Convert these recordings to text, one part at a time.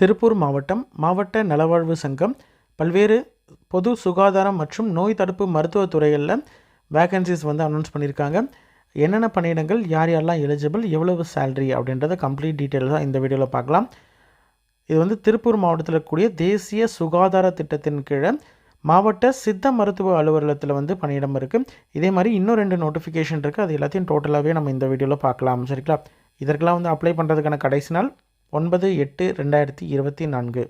திருப்பூர் மாவட்ட நலவாழ்வு சங்கம் பல்வேறு பொது சுகாதாரம் மற்றும் நோய் தடுப்பு மருத்துவ துறைகளில் வேகன்சிஸ் வந்து அனௌன்ஸ் பண்ணியிருக்காங்க. என்னென்ன பணியிடங்கள், யார் யாரெல்லாம் எலிஜிபிள், எவ்வளவு சேலரி அப்படின்றத கம்ப்ளீட் டீட்டெயில்ஸாக இந்த வீடியோவில் பார்க்கலாம். இது வந்து திருப்பூர் மாவட்டத்தில் இருக்கக்கூடிய தேசிய சுகாதார திட்டத்தின் கீழே மாவட்ட சித்த மருத்துவ அலுவலகத்தில் வந்து பணியிடம் இருக்குது. இதே மாதிரி இன்னும் 2 நோட்டிஃபிகேஷன் இருக்குது. அது எல்லாத்தையும் டோட்டலாகவே நம்ம இந்த வீடியோவில் பார்க்கலாம். சரிங்களா? இதற்கெல்லாம் வந்து அப்ளை பண்ணுறதுக்கான கடைசி நாள் 9/8/2024.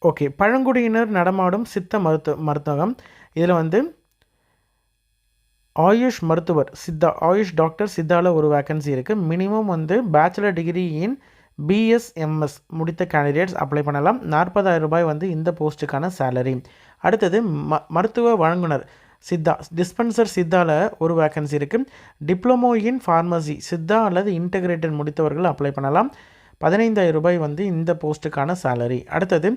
ஓகே, பழங்குடியினர் நடமாடும் சித்த மருத்துவம். இதில் வந்து ஆயுஷ் மருத்துவர் சித்தா, ஆயுஷ் டாக்டர் சித்தாவில் ஒரு வேக்கன்சி இருக்குது. மினிமம் வந்து பேச்சுலர் டிகிரி இன் BSMS முடித்த கேண்டிடேட்ஸ் அப்ளை பண்ணலாம். 40,000 ரூபாய் வந்து இந்த போஸ்ட்டுக்கான சேலரி. அடுத்தது மருத்துவ வழங்குனர் சித்தா, டிஸ்பென்சர் சித்தாவில் ஒரு வேக்கன்சி இருக்குது. டிப்ளமோ இன் ஃபார்மசி சித்தா அல்லது இன்டகிரேட்டட் முடித்தவர்கள் அப்ளை பண்ணலாம். 15,000 ரூபாய் வந்து இந்த போஸ்ட்டுக்கான சேலரி. அடுத்தது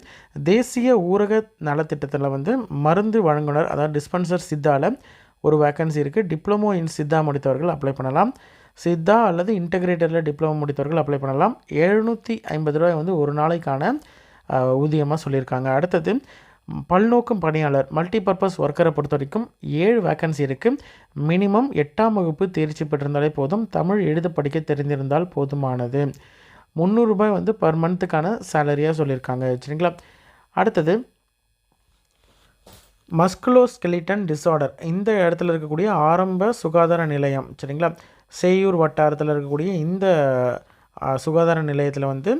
தேசிய ஊரக நலத்திட்டத்தில் வந்து மருந்து வழங்குனர், அதாவது டிஸ்பென்சர் சித்தாவில் ஒரு வேக்கன்சி இருக்குது. டிப்ளமோ இன் சித்தா முடித்தவர்கள் அப்ளை பண்ணலாம். சித்தா அல்லது இன்டகிரேட்டரில் டிப்ளமோ முடித்தவர்கள் அப்ளை பண்ணலாம். 750 ரூபாய் வந்து ஒரு நாளைக்கான ஊதியமாக சொல்லியிருக்காங்க. அடுத்தது பல்நோக்கும் பணியாளர் மல்டிபர்பஸ் ஒர்க்கரை பொறுத்த வரைக்கும் 7 வேக்கன்சி இருக்குது. மினிமம் 8ஆம் வகுப்பு தேர்ச்சி பெற்றிருந்தாலே போதும். தமிழ் எழுத படிக்க தெரிந்திருந்தால் போதுமானது. 300 ரூபாய் வந்து பர் மந்த்துக்கான சேலரியாக சொல்லியிருக்காங்க. சரிங்களா? அடுத்தது மஸ்குலோஸ்கெலிட்டன் டிஸார்டர், இந்த இடத்துல இருக்கக்கூடிய ஆரம்ப சுகாதார நிலையம். சரிங்களா? சேயூர் வட்டாரத்தில் இருக்கக்கூடிய இந்த சுகாதார நிலையத்தில் வந்து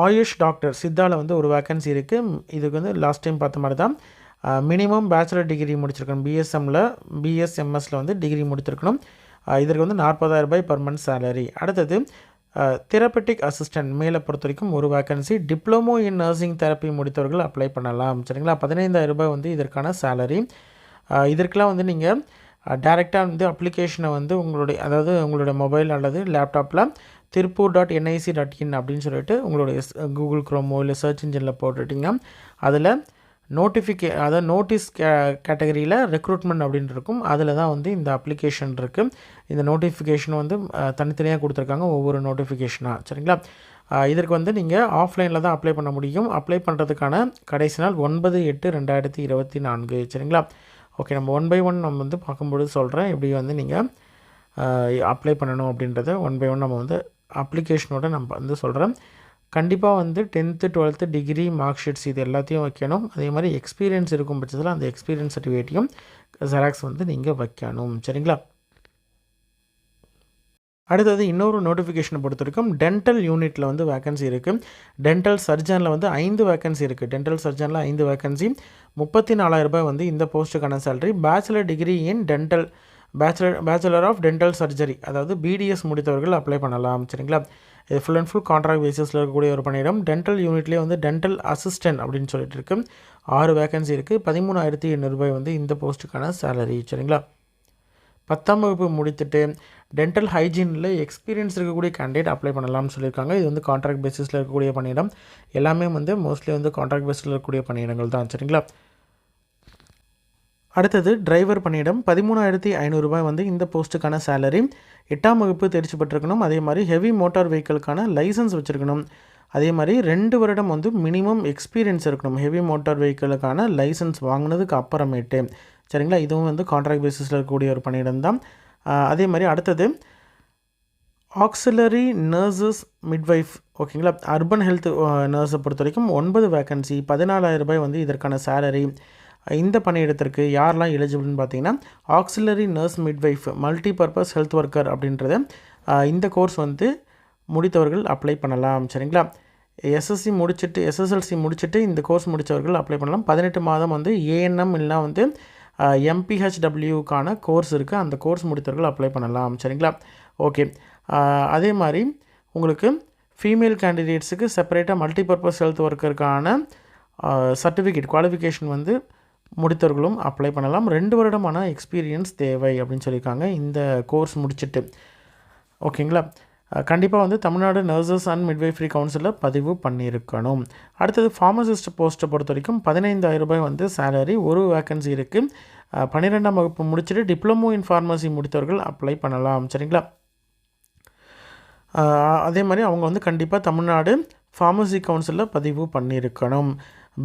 ஆயுஷ் டாக்டர் சித்தாவில் வந்து ஒரு வேக்கன்சி இருக்குது. இதுக்கு வந்து லாஸ்ட் டைம் பார்த்த மாதிரி தான் மினிமம் பேச்சுலர் டிகிரி முடிச்சிருக்கணும். BSMSல வந்து டிகிரி முடித்திருக்கணும். இதற்கு வந்து 40,000 ரூபாய் பர் மந்த் சேலரி. அடுத்தது தெரப்பட்டிக் அசிஸ்டன்ட் மேலே பொறுத்த வரைக்கும் ஒரு vacancy. Diploma in nursing therapy முடித்தவர்கள் அப்ளை பண்ணலாம். சரிங்களா? 15,000 ரூபாய் வந்து இதற்கான சேலரி. இதற்கெல்லாம் வந்து நீங்கள் டைரெக்டாக வந்து அப்ளிகேஷனை வந்து உங்களுடைய மொபைல் அல்லது லேப்டாப்பில் tirupur.nic.in அப்படின்னு சொல்லிட்டு உங்களுடைய கூகுள் குரோமோ இல்லை சர்ச் இன்ஜினில் போட்டுட்டிங்கன்னா அதில் நோட்டீஸ் கேட்டகரியில் ரெக்ரூட்மெண்ட் அப்படின்னு இருக்கும். அதில் தான் வந்து இந்த அப்ளிகேஷன் இருக்குது. இந்த நோட்டிஃபிகேஷன் வந்து தனித்தனியாக கொடுத்துருக்காங்க, ஒவ்வொரு நோட்டிஃபிகேஷனாக. சரிங்களா? இதற்கு வந்து நீங்கள் ஆஃப்லைனில் தான் அப்ளை பண்ண முடியும். அப்ளை பண்ணுறதுக்கான கடைசி நாள் 9/8/2024. சரிங்களா? ஓகே, நம்ம 1 by 1 நம்ம வந்து பார்க்கும்பொழுது சொல்கிறேன் எப்படி வந்து நீங்கள் அப்ளை பண்ணணும் அப்படின்றத 1 by 1 நம்ம வந்து அப்ளிகேஷனோட நம்ம வந்து சொல்கிறேன். கண்டிப்பாக வந்து 10th 12th degree mark sheets இது எல்லாத்தையும் வைக்கணும். அதே மாதிரி எக்ஸ்பீரியன்ஸ் இருக்கும் பட்சத்தில் அந்த எக்ஸ்பீரியன்ஸ் சர்டிஃபிகேட்டையும் ஜெராக்ஸ் வந்து நீங்கள் வைக்கணும். சரிங்களா? அடுத்தது இன்னொரு நோட்டிஃபிகேஷனை பொறுத்த வரைக்கும் டென்டல் யூனிட்டில் வந்து வேக்கன்சி இருக்குது. டென்டல் சர்ஜனில் வந்து 5 வேக்கன்சி இருக்குது. Dental சர்ஜனில் 5 vacancy. 34,000 ரூபாய் வந்து இந்த போஸ்ட்டுக்கான salary. Bachelor degree in dental bachelor of dental surgery, அதாவது BDS முடித்தவர்கள் அப்ளை பண்ணலாம். சரிங்களா? இது ஃபுல் அண்ட் ஃபுல் கான்ட்ராக்ட் பேசிஸில் இருக்கக்கூடிய ஒரு பணியிடம். டென்டல் யூனிட்லேயே வந்து டென்டல் அசிஸ்டன்ட் அப்படின்னு சொல்லிட்டு இருக்குது. 6 வேக்கன்சி இருக்குது. 13,800 ரூபாய் வந்து இந்த போஸ்ட்டுக்கான சேலரி. சரிங்களா? 10ஆம் வகுப்பு முடித்துட்டு டென்டல் ஹைஜீனில் எக்ஸ்பீரியன்ஸ் இருக்கக்கூடிய கேண்டிடேட் அப்ளை பண்ணலாம்னு சொல்லியிருக்காங்க. இது வந்து கான்ட்ராக்ட் பேசிஸில் இருக்கக்கூடிய பணியிடம். எல்லாமே வந்து மோஸ்ட்லி வந்து கான்ட்ராக்ட் பேஸில் இருக்கக்கூடிய பணியிடங்கள் தான். சரிங்களா? அடுத்தது டிரைவர் பணியிடம். 13,500 ரூபாய் வந்து இந்த போஸ்ட்டுக்கான சேலரி. 8ஆம் வகுப்பு தேர்ச்சி பெற்றிருக்கணும். அதே மாதிரி ஹெவி மோட்டார் வெஹிக்கிளுக்கான லைசன்ஸ் வச்சுருக்கணும். அதே மாதிரி 2 வருடம் வந்து மினிமம் எக்ஸ்பீரியன்ஸ் இருக்கணும் ஹெவி மோட்டார் வெஹிக்கிளுக்கான லைசன்ஸ் வாங்கினதுக்கு அப்புறமேட்டு. சரிங்களா? இதுவும் வந்து கான்ட்ராக்ட் பேசிஸில் இருக்கக்கூடிய ஒரு பணியிடம் தான். அதே மாதிரி அடுத்தது ஆக்சிலரி நர்சஸ் மிட்வைஃப். ஓகேங்களா? அர்பன் ஹெல்த் நர்ஸை பொறுத்த வரைக்கும் 9 வேக்கன்சி. 14,000 ரூபாய் வந்து இதற்கான சேலரி. இந்த பணியிடத்திற்கு யாரெல்லாம் எலிஜிபிள்னு பார்த்தீங்கன்னா auxiliary nurse midwife multipurpose health worker அப்படின்றத இந்த கோர்ஸ் வந்து முடித்தவர்கள் அப்ளை பண்ணலாம். சரிங்களா? SSLC முடிச்சுட்டு இந்த கோர்ஸ் முடித்தவர்கள் அப்ளை பண்ணலாம். 18 மாதம் வந்து ANM இல்லைனா வந்து MPHWக்கான கோர்ஸ் இருக்குது. அந்த கோர்ஸ் முடித்தவர்கள் அப்ளை பண்ணலாம். சரிங்களா? ஓகே, அதே மாதிரி உங்களுக்கு ஃபீமேல் கேண்டிடேட்ஸுக்கு செப்பரேட்டாக மல்டிபர்பஸ் ஹெல்த் ஒர்க்கருக்கான சர்டிஃபிகேட் குவாலிஃபிகேஷன் வந்து முடித்தவர்களும் அப்ளை பண்ணலாம். 2 வருடமான எக்ஸ்பீரியன்ஸ் தேவை அப்படின்னு சொல்லியிருக்காங்க இந்த கோர்ஸ் முடிச்சுட்டு. ஓகேங்களா? கண்டிப்பாக வந்து தமிழ்நாடு நர்சஸ் அண்ட் மிட்வைஃபரி கவுன்சிலில் பதிவு பண்ணியிருக்கணும். அடுத்தது ஃபார்மசிஸ்ட் போஸ்ட்டை பொறுத்த வரைக்கும் 15,000 ரூபாய் வந்து சேலரி. ஒரு வேக்கன்சி இருக்குது. 12ஆம் வகுப்பு முடிச்சுட்டு டிப்ளமோ இன் ஃபார்மசி முடித்தவர்கள் அப்ளை பண்ணலாம். சரிங்களா? அதே மாதிரி அவங்க வந்து கண்டிப்பாக தமிழ்நாடு ஃபார்மசி கவுன்சிலில் பதிவு பண்ணியிருக்கணும்.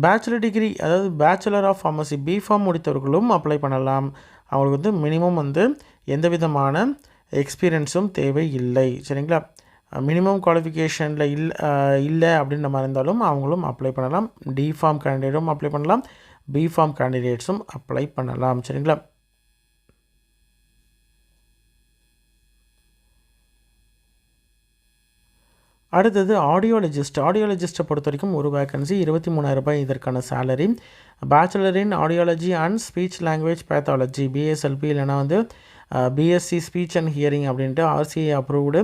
பேச்சுலர் டிகிரி, அதாவது பேச்சுலர் ஆஃப் ஃபார்மசி பிஃபார்ம் முடித்தவர்களும் அப்ளை பண்ணலாம். அவங்களுக்கு வந்து மினிமம் வந்து எந்த விதமான எக்ஸ்பீரியன்ஸும் தேவை இல்லை. சரிங்களா? மினிமம் குவாலிஃபிகேஷனில் இல்லை அப்படின்ற மாதிரி இருந்தாலும் அவங்களும் அப்ளை பண்ணலாம். டிஃபார்ம் கேண்டிடேட்டும் அப்ளை பண்ணலாம், பிஃபார்ம் கேண்டிடேட்ஸும் அப்ளை பண்ணலாம். சரிங்களா? அடுத்தது ஆடியோலஜிஸ்ட்டை பொறுத்த வரைக்கும் ஒரு வேக்கன்சி 23,000 ரூபாய் இதற்கான salary. Bachelor in audiology and speech language pathology BSLP இல்லைனா வந்து பிஎஸ்சி ஸ்பீச் அண்ட் ஹியரிங் அப்படின்ட்டு ஆர்சிஏ அப்ரூவ்டு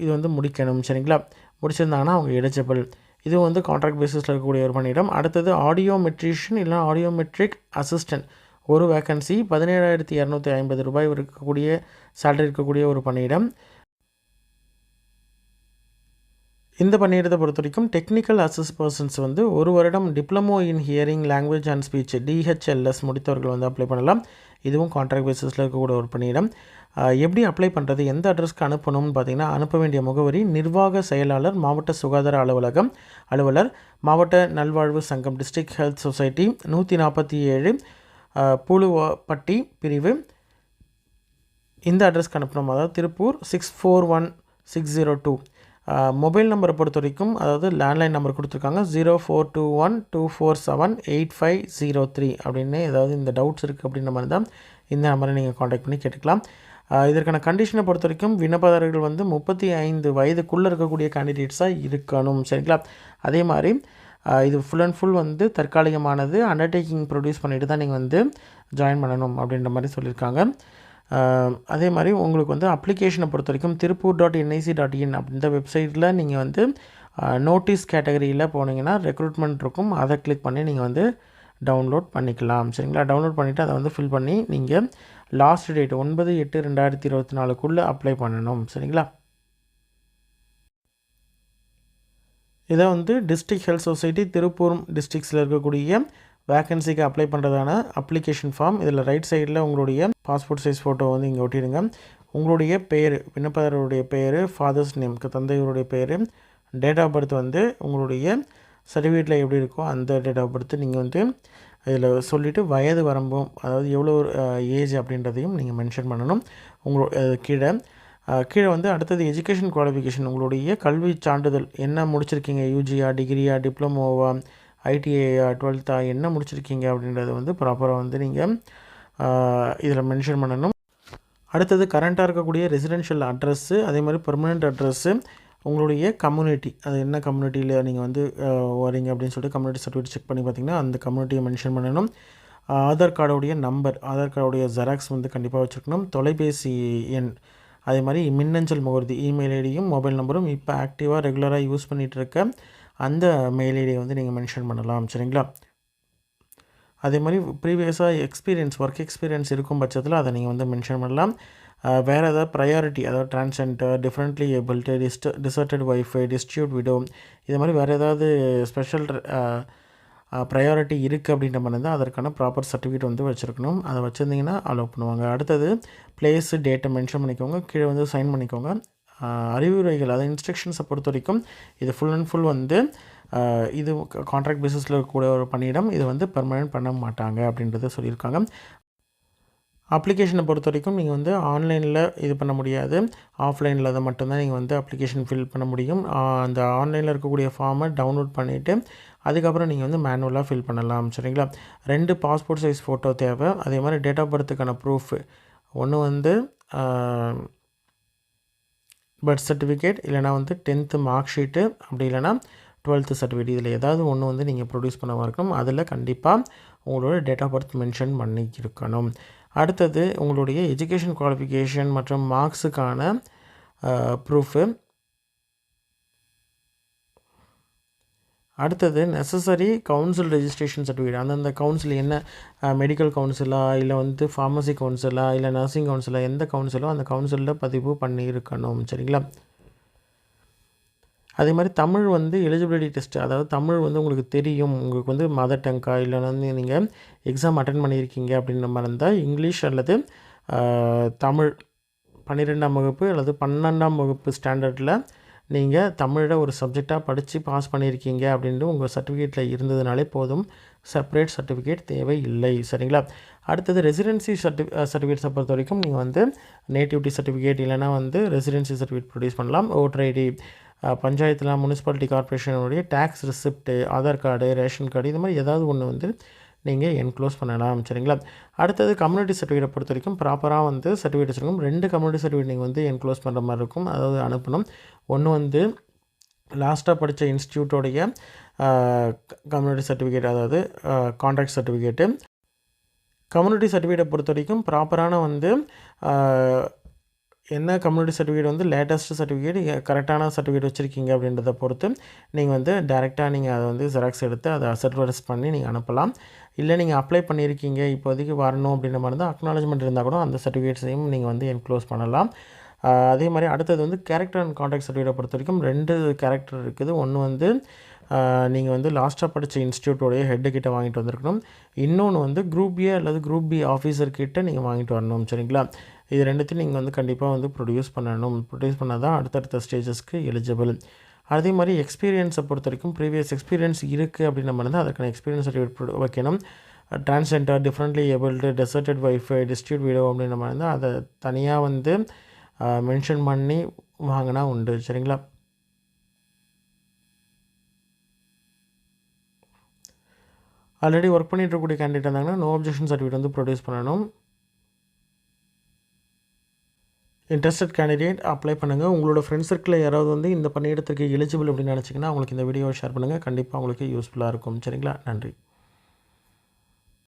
இது வந்து முடிக்கணும். சரிங்களா? முடிச்சிருந்தாங்கன்னா அவங்க எலிஜிபிள். இது வந்து கான்ட்ராக்ட் பேசிஸில் இருக்கக்கூடிய ஒரு பணியிடம். அடுத்தது ஆடியோமெட்ரிஷியன் இல்லைனா ஆடியோமெட்ரிக் அசிஸ்டன்ட் ஒரு வேக்கன்சி 17,250 ரூபாய் இருக்கக்கூடிய சேலரி இருக்கக்கூடிய ஒரு பணியிடம். இந்த பணியிடத்தை பொறுத்த வரைக்கும் டெக்னிக்கல் அசிஸ்ட் பர்சன்ஸ் வந்து 1 வருடம் diploma in hearing language and speech DHLS முடித்தவர்கள் வந்து அப்ளை பண்ணலாம். இதுவும் கான்ட்ராக்ட் பேசிஸில் இருக்கக்கூடிய ஒரு பணியிடம். எப்படி அப்ளை பண்ணுறது, எந்த அட்ரஸ்க்கு அனுப்பணும்னு பார்த்தீங்கன்னா, அனுப்ப வேண்டிய முகவரி நிர்வாக செயலாளர், மாவட்ட சுகாதார அலுவலர், மாவட்ட நல்வாழ்வு சங்கம், டிஸ்ட்ரிக்ட் ஹெல்த் சொசைட்டி, 147 பூலுவப்பட்டி பிரிவு. இந்த அட்ரஸ்க்கு அனுப்பணும். அதாவது திருப்பூர் 641602. மொபைல் நம்பரை பொறுத்த வரைக்கும், அதாவது லேண்ட்லைன் நம்பர் கொடுத்துருக்காங்க 0421247853 அப்படின்னு. ஏதாவது இந்த டவுட்ஸ் இருக்குது அப்படின்ற மாதிரி தான் இந்த நம்பரை நீங்கள் காண்டாக்ட் பண்ணி கேட்டுக்கலாம். இதற்கான கண்டிஷனை பொறுத்த வரைக்கும் விண்ணப்பதாரர்கள் வந்து 35 வயதுக்குள்ளே இருக்கக்கூடிய கேண்டிடேட்ஸாக இருக்கணும். சரிங்களா? அதே மாதிரி இது ஃபுல் அண்ட் ஃபுல் வந்து தற்காலிகமானது, அண்டர்டேக்கிங் ப்ரொடியூஸ் பண்ணிட்டு தான் நீங்கள் வந்து ஜாயின் பண்ணணும் அப்படின்ற மாதிரி சொல்லியிருக்காங்க. அதே மாதிரி உங்களுக்கு வந்து அப்ளிகேஷனை பொறுத்த வரைக்கும் திருப்பூர்.nic.in அப்படின்ற வெப்சைட்டில் நீங்கள் வந்து நோட்டீஸ் கேட்டகரியில் போனீங்கன்னா ரெக்ரூட்மெண்ட் இருக்கும். அதை கிளிக் பண்ணி நீங்கள் வந்து டவுன்லோட் பண்ணிக்கலாம். சரிங்களா? டவுன்லோட் பண்ணிவிட்டு அதை வந்து ஃபில் பண்ணி நீங்கள் லாஸ்ட் டேட் 9/8/2024 அப்ளை பண்ணணும். சரிங்களா? இதை வந்து டிஸ்ட்ரிக்ட் ஹெல்த் சொசைட்டி திருப்பூர் டிஸ்ட்ரிக்ஸில் இருக்கக்கூடிய வேக்கன்சிக்கு அப்ளை பண்ணுறதான அப்ளிகேஷன் ஃபார்ம். இதில் ரைட் சைடில் உங்களுடைய பாஸ்போர்ட் சைஸ் ஃபோட்டோ வந்து இங்கே ஒட்டிடுங்க. உங்களுடைய பேர், விண்ணப்பதாரருடைய பேர், ஃபாதர்ஸ் நேம், தந்தையருடைய பேர், டேட் ஆஃப் பர்த் வந்து உங்களுடைய சர்டிஃபிகேட்டில் எப்படி இருக்கோ அந்த டேட் ஆஃப் பர்த் நீங்கள் வந்து இதில் சொல்லிவிட்டு வயது வரம்பும், அதாவது எவ்வளோ ஏஜ் அப்படின்றதையும் நீங்கள் மென்ஷன் பண்ணணும். கீழே வந்து அடுத்தது எஜுகேஷன் குவாலிஃபிகேஷன், உங்களுடைய கல்வி சான்றிதழ் என்ன முடிச்சிருக்கீங்க, யூஜியா, டிகிரியா, டிப்ளமோவா, ஐடிஐயா, 12th என்ன முடிச்சிருக்கீங்க அப்படின்றத வந்து ப்ராப்பராக வந்து நீங்கள் இதில் மென்ஷன் பண்ணணும். அடுத்தது கரண்ட்டாக இருக்கக்கூடிய ரெசிடென்ஷியல் அட்ரஸ்ஸு, அதே மாதிரி பெர்மனெண்ட் அட்ரஸ்ஸு, உங்களுடைய கம்யூனிட்டி, அது என்ன கம்யூனிட்டியில் நீங்கள் வந்து வரீங்க அப்படின்னு சொல்லிட்டு கம்யூனிட்டி சர்டிஃபிகேட் செக் பண்ணி பார்த்தீங்கன்னா அந்த கம்யூனிட்டியை மென்ஷன் பண்ணணும். ஆதார் கார்டுடைய நம்பர், ஆதார் கார்டுடைய ஜெராக்ஸ் வந்து கண்டிப்பாக வச்சுருக்கணும். தொலைபேசி எண், அதே மாதிரி மின்னஞ்சல் முகவரி, இமெயில் ஐடியும் மொபைல் நம்பரும் இப்போ ஆக்டிவாக ரெகுலராக யூஸ் பண்ணிகிட்டு இருக்க அந்த மெயில் ஐடியை வந்து நீங்கள் மென்ஷன் பண்ணலாம். சரிங்களா? அதே மாதிரி ப்ரீவியஸாக ஒர்க் எக்ஸ்பீரியன்ஸ் இருக்கும் பட்சத்தில் அதை நீங்கள் வந்து மென்ஷன் பண்ணலாம். வேறு ஏதாவது ப்ரையாரிட்டி, அதாவது transgender, differently abled, deserted wife, distribute widow, இது மாதிரி வேறு ஏதாவது ஸ்பெஷல் ப்ரையாரிட்டி இருக்குது அப்படின்ற மாதிரி தான் அதற்கான ப்ராப்பர் சர்டிஃபிகேட் வந்து வச்சுருக்கணும். அதை வச்சுருந்தீங்கன்னா அலோவ் பண்ணுவாங்க. அடுத்தது பிளேஸு, டேட்டை மென்ஷன் பண்ணிக்கோங்க. கீழே வந்து சைன் பண்ணிக்கோங்க. அறிவுரைகள், அதாவது இன்ஸ்ட்ரக்ஷன்ஸை பொறுத்த வரைக்கும் இது ஃபுல் அண்ட் ஃபுல் வந்து இது கான்ட்ராக்ட் பேசிஸில் இருக்கக்கூடிய ஒரு பணியிடம். இது வந்து பெர்மனெண்ட் பண்ண மாட்டாங்க அப்படின்றத சொல்லியிருக்காங்க. அப்ளிகேஷனை பொறுத்த வரைக்கும் நீங்கள் வந்து ஆன்லைனில் இது பண்ண முடியாது, ஆஃப்லைனில் அதை மட்டும்தான் நீங்கள் வந்து அப்ளிகேஷன் ஃபில் பண்ண முடியும். அந்த ஆன்லைனில் இருக்கக்கூடிய ஃபார்மை டவுன்லோட் பண்ணிவிட்டு அதுக்கப்புறம் நீங்கள் வந்து மேனுவலாக ஃபில் பண்ணலாம். சரிங்களா? 2 பாஸ்போர்ட் சைஸ் ஃபோட்டோ தேவை. அதே மாதிரி டேட் ஆஃப் பர்த்துக்கான ப்ரூஃப், ஒன்று வந்து பர்த் சர்டிஃபிகேட், இல்லைனா வந்து 10th மார்க் ஷீட்டு, அப்படி இல்லைனா 12th சர்டிஃபிகேட், இதில் ஏதாவது ஒன்று வந்து நீங்கள் ப்ரொடியூஸ் பண்ண இருக்கணும். அதில் கண்டிப்பாக உங்களோட டேட் ஆஃப் பர்த் மென்ஷன் பண்ணி இருக்கணும். அடுத்தது உங்களுடைய எஜுகேஷன் குவாலிஃபிகேஷன் மற்றும் மார்க்ஸுக்கான ப்ரூஃபு. அடுத்தது நெசசரி கவுன்சில் ரெஜிஸ்ட்ரேஷன் சர்டிஃபிகேட், அந்தந்த கவுன்சில் என்ன மெடிக்கல் கவுன்சிலா, இல்லை வந்து ஃபார்மசி கவுன்சிலா, இல்லை நர்சிங் கவுன்சிலா, எந்த கவுன்சிலோ அந்த கவுன்சிலில் பதிவு பண்ணியிருக்கணும். சரிங்களா? அதே மாதிரி தமிழ் வந்து எலிஜிபிலிட்டி டெஸ்ட்டு, அதாவது தமிழ் வந்து உங்களுக்கு தெரியும், உங்களுக்கு வந்து மதர் டங்கா, இல்லை வந்து நீங்கள் எக்ஸாம் அட்டன் பண்ணியிருக்கீங்க அப்படின்ற மாதிரி இருந்தால் இங்கிலீஷ் அல்லது தமிழ் 12ஆம் வகுப்பு அல்லது 12ஆம் வகுப்பு ஸ்டாண்டர்டில் நீங்கள் தமிழை ஒரு சப்ஜெக்டாக படித்து பாஸ் பண்ணியிருக்கீங்க அப்படின்ட்டு உங்கள் சர்டிஃபிகேட்டில் இருந்ததுனாலே போதும். செப்பரேட் சர்டிஃபிகேட் தேவை இல்லை. சரிங்களா? அடுத்தது ரெசிடென்சி சர்டிஃபிகேட்ஸை பொறுத்த வரைக்கும் நீங்கள் வந்து நேட்டிவிட்டி சர்டிஃபிகேட் இல்லைனா வந்து ரெசிடென்சி சர்டிஃபிகேட் ப்ரொடியூஸ் பண்ணலாம். ஓட்டர் ஐடி, பஞ்சாயத்தில் முனிசிபாலிட்டி கார்பரேஷனுடைய tax receipt, Aadhaar card, ration card, இது மாதிரி ஏதாவது ஒன்று வந்து நீங்கள் என்க்ளோஸ் பண்ணலாம். சரிங்களா? அடுத்தது கம்யூனிட்டி சர்டிஃபிகேட்டை பொறுத்த வரைக்கும் ப்ராப்பராக வந்து சர்டிஃபிகேட் வச்சுருக்கும். 2 கம்யூனிட்டி சர்டிஃபிகேட் நீங்கள் வந்து என்க்ளோஸ் பண்ணுற மாதிரி இருக்கும், அதாவது அனுப்பணும். ஒன்று வந்து லாஸ்ட்டாக படித்த இன்ஸ்டியூட்டோடைய கம்யூனிட்டி சர்டிஃபிகேட், அதாவது கான்ட்ராக்ட் சர்டிஃபிகேட்டு. கம்யூனிட்டி சர்டிஃபிகேட்டை பொறுத்த வரைக்கும் ப்ராப்பரான வந்து என்ன கம்யூனிட்டி சர்டிஃபிகேட் வந்து லேட்டஸ்ட் சர்டிஃபிகேட், கரெக்டான சர்டிஃபிகேட் வச்சுருக்கீங்க அப்படின்றத பொறுத்து நீங்கள் வந்து டேரெக்டாக நீங்கள் அதை வந்து ஜெராக்ஸ் எடுத்து அதை அசர்வர்ஸ் பண்ணி நீங்கள் அனுப்பலாம். இல்லை நீங்கள் அப்ளை பண்ணியிருக்கீங்க இப்போதைக்கு வரணும் அப்படின்ற மாதிரி தான் அக்னாலஜ்மெண்ட் இருந்தால் கூட அந்த சர்டிஃபிகேட்ஸையும் நீங்கள் வந்து என்க்ளோஸ் பண்ணலாம். அதே மாதிரி அடுத்தது வந்து கேரக்டர் அண்ட் கான்டாக்ட் சர்டிஃபிகேட்டை பொறுத்த வரைக்கும் 2 கேரக்டர் இருக்குது. ஒன்று வந்து நீங்கள் வந்து லாஸ்ட்டாக படித்த இன்ஸ்டியூட்டோடைய ஹெட்டுக்கிட்ட வாங்கிட்டு வந்திருக்கணும். இன்னொன்று வந்து குரூப் ஏ அல்லது குரூப் பி ஆஃபீஸர்கிட்ட நீங்கள் வாங்கிட்டு வரணும். சரிங்களா? இது 2த்தையும் நீங்கள் வந்து கண்டிப்பாக வந்து ப்ரொடியூஸ் பண்ணணும். ப்ரொடியூஸ் பண்ணால் தான் அடுத்தடுத்த ஸ்டேஜஸ்க்கு எலிஜிபிள். அதே மாதிரி எக்ஸ்பீரியன்ஸை பொறுத்த வரைக்கும் ப்ரீவியஸ் எக்ஸ்பீரியன்ஸ் இருக்குது அப்படின்ற மாதிரி தான் அதற்கான எக்ஸ்பீரியன்ஸ் சர்டிஃபிகேட் வைக்கணும். Transgender, differently abled, deserted wifi, distribute வீடோ அப்படின்ற மாதிரி தான் அதை தனியாக வந்து மென்ஷன் பண்ணி வாங்கினா உண்டு. சரிங்களா? ஆல்ரெடி ஒர்க் பண்ணிட்டு இருக்கக்கூடிய கேண்டிடேட் இருந்தாங்கன்னா நோ அப்ஜெக்ஷன் சர்டிஃபிகேட் வந்து ப்ரொடியூஸ் பண்ணணும். இன்ட்ரெஸ்டட் கேண்டிடேட் அப்ளை பண்ணுங்கள். உங்களோட ஃப்ரெண்ட்ஸ் சர்க்கிளில் யாராவது வந்து இந்த பணியிடத்துக்கு எலிஜிபிள் அப்படின்னு நினச்சிங்கன்னா அவங்களுக்கு இந்த வீடியோவை ஷேர் பண்ணுங்கள். கண்டிப்பாக உங்களுக்கு யூஸ்ஃபுல்லாக இருக்கும். சரிங்களா? நன்றி.